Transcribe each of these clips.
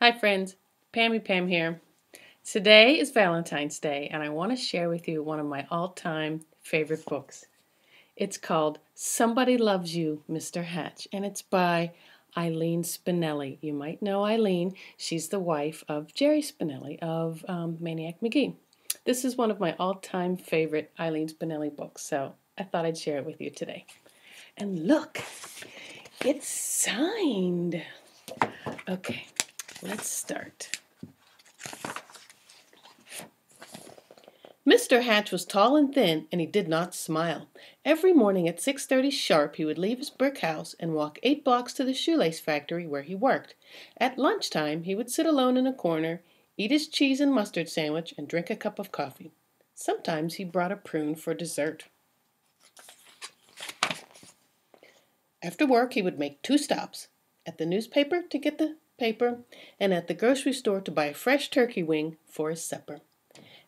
Hi friends, Pam here. Today is Valentine's Day and I want to share with you one of my all-time favorite books. It's called Somebody Loves You, Mr. Hatch, and it's by Eileen Spinelli. You might know Eileen. She's the wife of Jerry Spinelli of Maniac McGee. This is one of my all-time favorite Eileen Spinelli books, so I thought I'd share it with you today. And look, it's signed. Okay. Let's start. Mr. Hatch was tall and thin, and he did not smile. Every morning at 6:30 sharp, he would leave his brick house and walk 8 blocks to the shoelace factory where he worked. At lunchtime, he would sit alone in a corner, eat his cheese and mustard sandwich, and drink a cup of coffee. Sometimes he brought a prune for dessert. After work, he would make 2 stops, at the newspaper to get the paper, and at the grocery store to buy a fresh turkey wing for his supper.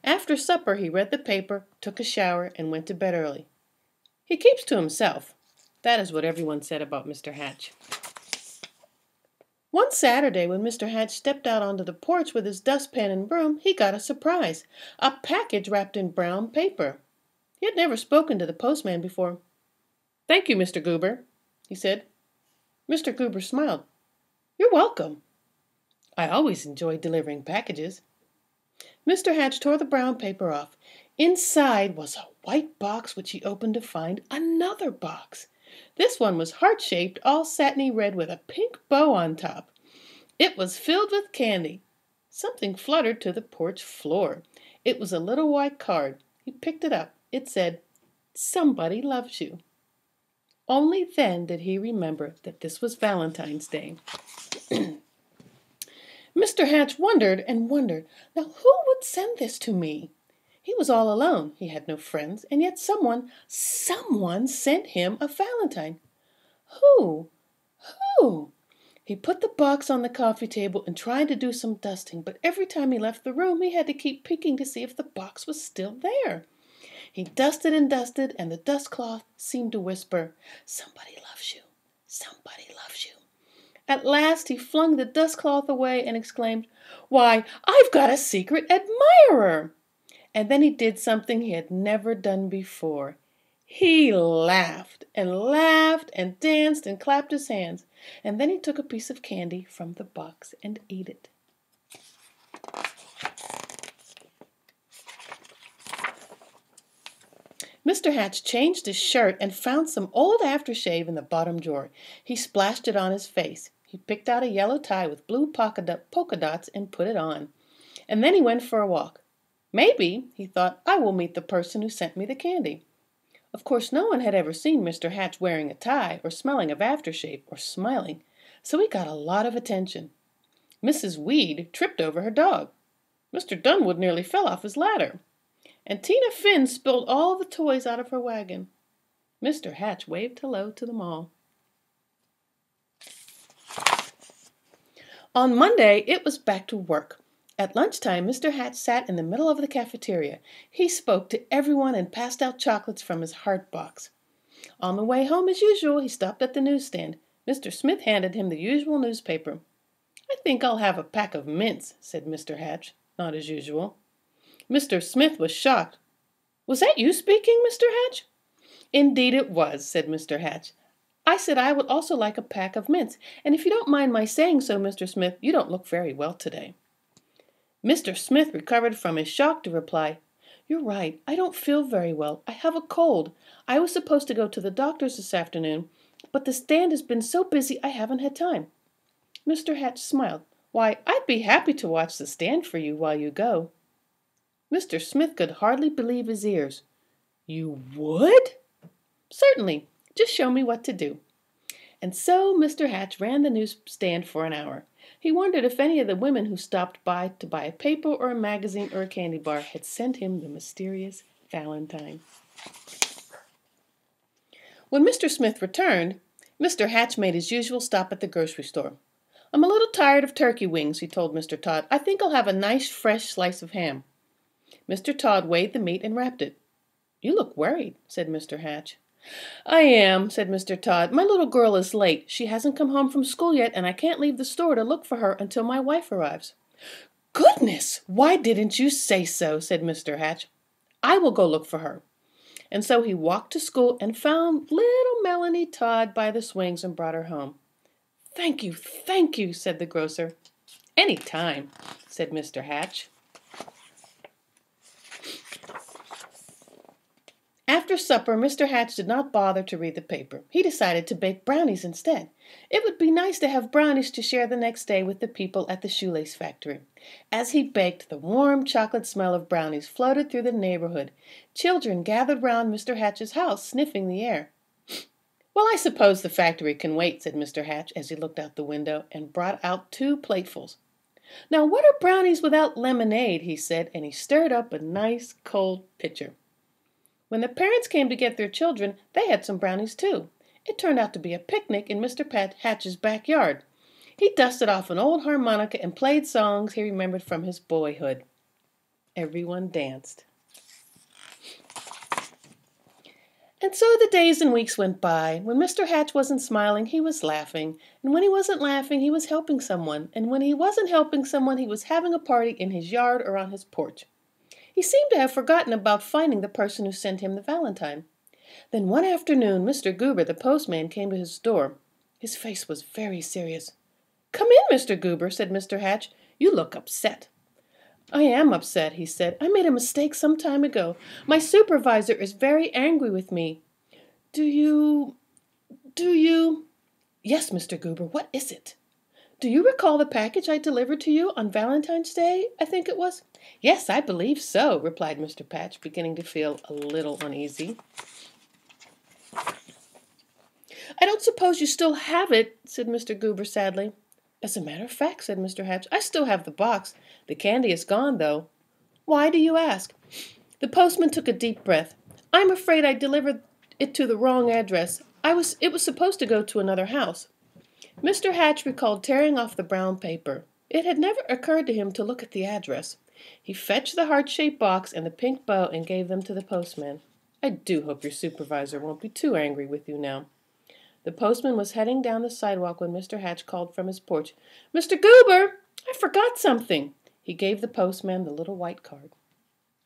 After supper, he read the paper, took a shower, and went to bed early. He keeps to himself. That is what everyone said about Mr. Hatch. One Saturday, when Mr. Hatch stepped out onto the porch with his dustpan and broom, he got a surprise, a package wrapped in brown paper. He had never spoken to the postman before. "Thank you, Mr. Goober," he said. Mr. Goober smiled. "You're welcome. I always enjoy delivering packages." Mr. Hatch tore the brown paper off. Inside was a white box which he opened to find another box. This one was heart-shaped, all satiny red with a pink bow on top. It was filled with candy. Something fluttered to the porch floor. It was a little white card. He picked it up. It said, "Somebody loves you." Only then did he remember that this was Valentine's Day. Mr. Hatch wondered and wondered. Now who would send this to me? He was all alone. He had no friends, and yet someone sent him a Valentine. Who? Who? He put the box on the coffee table and tried to do some dusting, but every time he left the room, he had to keep peeking to see if the box was still there. He dusted and dusted, and the dust cloth seemed to whisper, "Somebody loves you. Somebody loves you." At last he flung the dust cloth away and exclaimed, "Why, I've got a secret admirer!" And then he did something he had never done before. He laughed and danced and clapped his hands, and then he took a piece of candy from the box and ate it. Mr. Hatch changed his shirt and found some old aftershave in the bottom drawer. He splashed it on his face. He picked out a yellow tie with blue polka dots and put it on. And then he went for a walk. Maybe, he thought, I will meet the person who sent me the candy. Of course, no one had ever seen Mr. Hatch wearing a tie or smelling of aftershave or smiling, so he got a lot of attention. Mrs. Weed tripped over her dog. Mr. Dunwood nearly fell off his ladder. And Tina Finn spilled all the toys out of her wagon. Mr. Hatch waved hello to them all. On Monday, it was back to work. At lunchtime, Mr. Hatch sat in the middle of the cafeteria. He spoke to everyone and passed out chocolates from his heart box. On the way home, as usual, he stopped at the newsstand. Mr. Smith handed him the usual newspaper. "I think I'll have a pack of mints," said Mr. Hatch, not as usual. Mr. Smith was shocked. "Was that you speaking, Mr. Hatch?" "Indeed it was," said Mr. Hatch. "I said I would also like a pack of mints, and if you don't mind my saying so, Mr. Smith, you don't look very well today." Mr. Smith recovered from his shock to reply, "You're right, I don't feel very well. I have a cold. I was supposed to go to the doctor's this afternoon, but the stand has been so busy I haven't had time." Mr. Hatch smiled. "Why, I'd be happy to watch the stand for you while you go." Mr. Smith could hardly believe his ears. "You would?" "Certainly. Just show me what to do." And so Mr. Hatch ran the newsstand for an hour. He wondered if any of the women who stopped by to buy a paper or a magazine or a candy bar had sent him the mysterious Valentine. When Mr. Smith returned, Mr. Hatch made his usual stop at the grocery store. "I'm a little tired of turkey wings," he told Mr. Todd. "I think I'll have a nice fresh slice of ham." Mr. Todd weighed the meat and wrapped it. "You look worried," said Mr. Hatch. "I am," said Mr. Todd. "My little girl is late. She hasn't come home from school yet, and I can't leave the store to look for her until my wife arrives." "Goodness! Why didn't you say so?" said Mr. Hatch. "I will go look for her." And so he walked to school and found little Melanie Todd by the swings and brought her home. Thank you," said the grocer. "Any time," said Mr. Hatch. After supper, Mr. Hatch did not bother to read the paper. He decided to bake brownies instead. It would be nice to have brownies to share the next day with the people at the shoelace factory. As he baked, the warm chocolate smell of brownies floated through the neighborhood. Children gathered round Mr. Hatch's house, sniffing the air. "Well, I suppose the factory can wait," said Mr. Hatch as he looked out the window and brought out 2 platefuls. "Now, what are brownies without lemonade?" he said, and he stirred up a nice cold pitcher. When the parents came to get their children, they had some brownies too. It turned out to be a picnic in Mr. Hatch's backyard. He dusted off an old harmonica and played songs he remembered from his boyhood. Everyone danced. And so the days and weeks went by. When Mr. Hatch wasn't smiling, he was laughing. And when he wasn't laughing, he was helping someone. And when he wasn't helping someone, he was having a party in his yard or on his porch. He seemed to have forgotten about finding the person who sent him the Valentine. Then one afternoon, Mr. Goober, the postman, came to his door. His face was very serious. "Come in, Mr. Goober," said Mr. Hatch. "You look upset." "I am upset," he said. "I made a mistake some time ago. My supervisor is very angry with me. Do you... "Yes, Mr. Goober, what is it?" "Do you recall the package I delivered to you on Valentine's Day, I think it was?" "Yes, I believe so," replied Mr. Hatch, beginning to feel a little uneasy. "I don't suppose you still have it," said Mr. Goober sadly. "As a matter of fact," said Mr. Hatch, "I still have the box. The candy is gone, though." "Why do you ask?" The postman took a deep breath. "I'm afraid I delivered it to the wrong address. It was supposed to go to another house." Mr. Hatch recalled tearing off the brown paper. It had never occurred to him to look at the address. He fetched the heart-shaped box and the pink bow and gave them to the postman. "I do hope your supervisor won't be too angry with you now." The postman was heading down the sidewalk when Mr. Hatch called from his porch. "Mr. Goober, I forgot something." He gave the postman the little white card.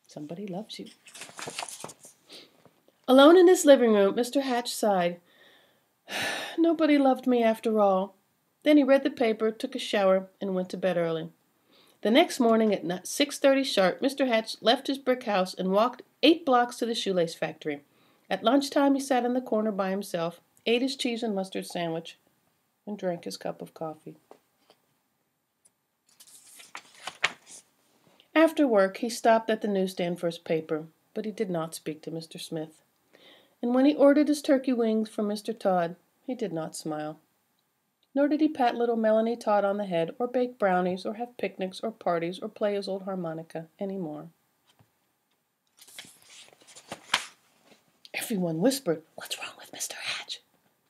"Somebody loves you." Alone in his living room, Mr. Hatch sighed. Nobody loved me after all. Then he read the paper, took a shower, and went to bed early. The next morning at 6:30 sharp, Mr. Hatch left his brick house and walked 8 blocks to the shoelace factory. At lunchtime, he sat in the corner by himself, ate his cheese and mustard sandwich, and drank his cup of coffee. After work, he stopped at the newsstand for his paper, but he did not speak to Mr. Smith. And when he ordered his turkey wings from Mr. Todd, he did not smile. Nor did he pat little Melanie Todd on the head, or bake brownies, or have picnics, or parties, or play his old harmonica any more. Everyone whispered, "What's wrong with Mr. Hatch?"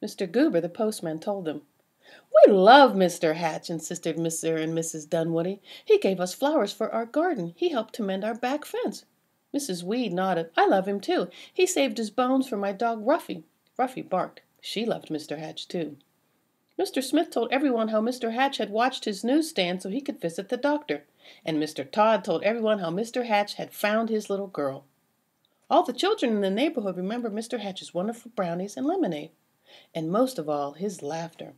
Mr. Goober, the postman, told them. "We love Mr. Hatch," insisted Mr. and Mrs. Dunwoody. "He gave us flowers for our garden. He helped to mend our back fence." Mrs. Weed nodded. "I love him, too. He saved his bones for my dog, Ruffy." Ruffy barked. She loved Mr. Hatch, too. Mr. Smith told everyone how Mr. Hatch had watched his newsstand so he could visit the doctor. And Mr. Todd told everyone how Mr. Hatch had found his little girl. All the children in the neighborhood remembered Mr. Hatch's wonderful brownies and lemonade. And most of all, his laughter.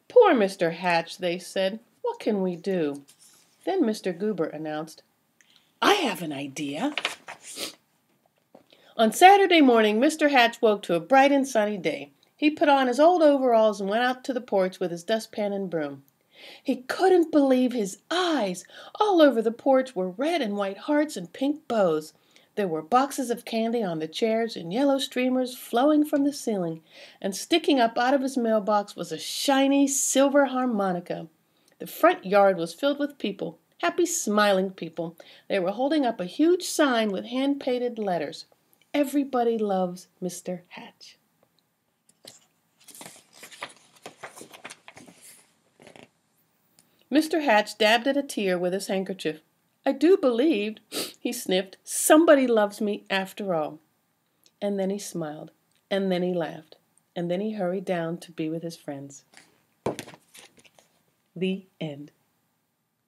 "Poor Mr. Hatch," they said. "What can we do?" Then Mr. Goober announced, "I have an idea." On Saturday morning, Mr. Hatch woke to a bright and sunny day. He put on his old overalls and went out to the porch with his dustpan and broom. He couldn't believe his eyes. All over the porch were red and white hearts and pink bows. There were boxes of candy on the chairs and yellow streamers flowing from the ceiling, and sticking up out of his mailbox was a shiny silver harmonica. The front yard was filled with people, happy, smiling people. They were holding up a huge sign with hand-painted letters. "Everybody loves Mr. Hatch." Mr. Hatch dabbed at a tear with his handkerchief. "I do believe," he sniffed, "somebody loves me after all." And then he smiled. And then he laughed. And then he hurried down to be with his friends. The end.